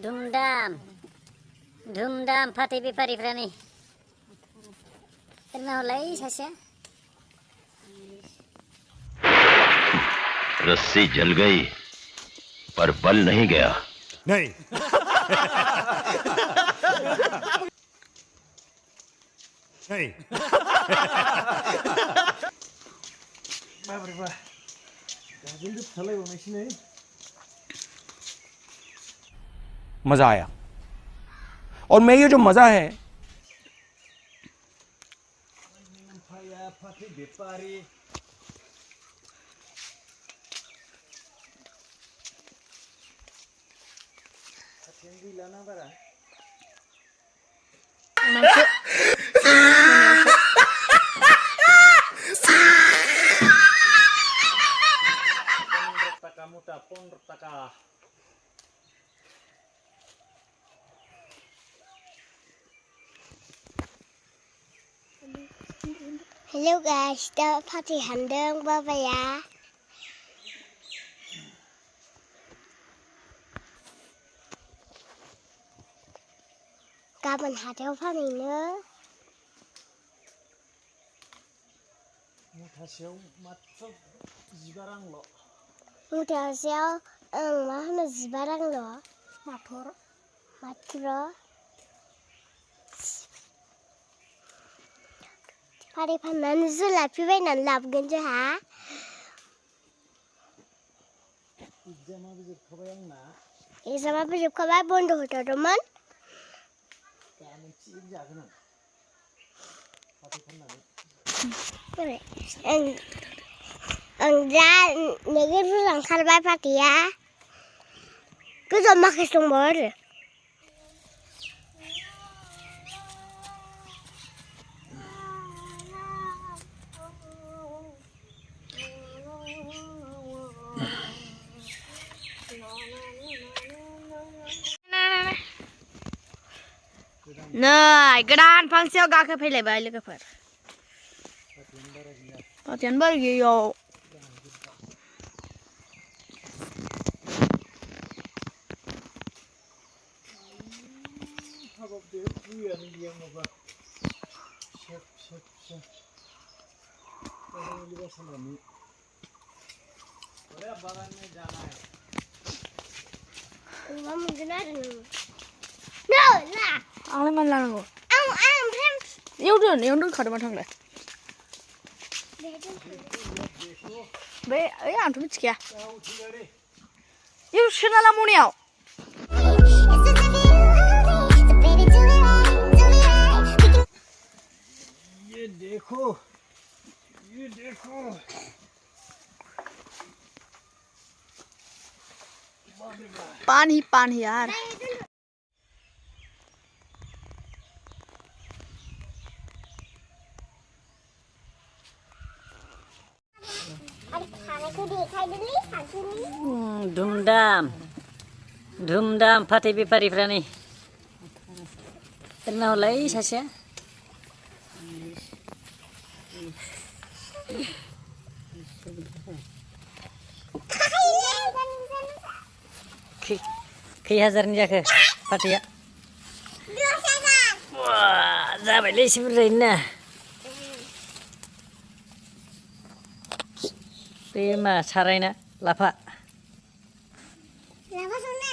धुमधाम फाथै बेफारिफ्रा नै हलाय सासेया रस्सी जल गई पर बल नहीं गया। नहीं नहीं मजा आया और मैं ये जो मजा है Hello guys, dah Fatih handeng Bapak ya. Kapan hadir Fatih ne? मुथासेयाव मात्र 12 रांल'। मुथासेयाव मा होनो 12 रांल'? मात्र फारि फाननानै जुलाफि बायनानै लाबोगोन जोंहा। एग्जामाबो जोबखाबाय बन्द होथ'दोंमोन। आं दा नोगोर ओंखारबाय फाथिया गोजान माखासे दंबावो आरो। नै गोदान फांसेयाव गाखोफैलायबाय लोगोफोर फाथियानो बारा गैयाव आंलाय मानो लानांगौ इयाव दोनखादोंमोन थांलाय बे ओइ आंथ' मिथिखाया इयाव सोना ला मनायाव ये देखो पानी यार धुमधाम फाथै बेफारिफ्रा नै हलाय सासेया खै हाजारनि जाखो फाथैया जाबायलै एसे बुरजायैनो ना बे मा सारायना लाफा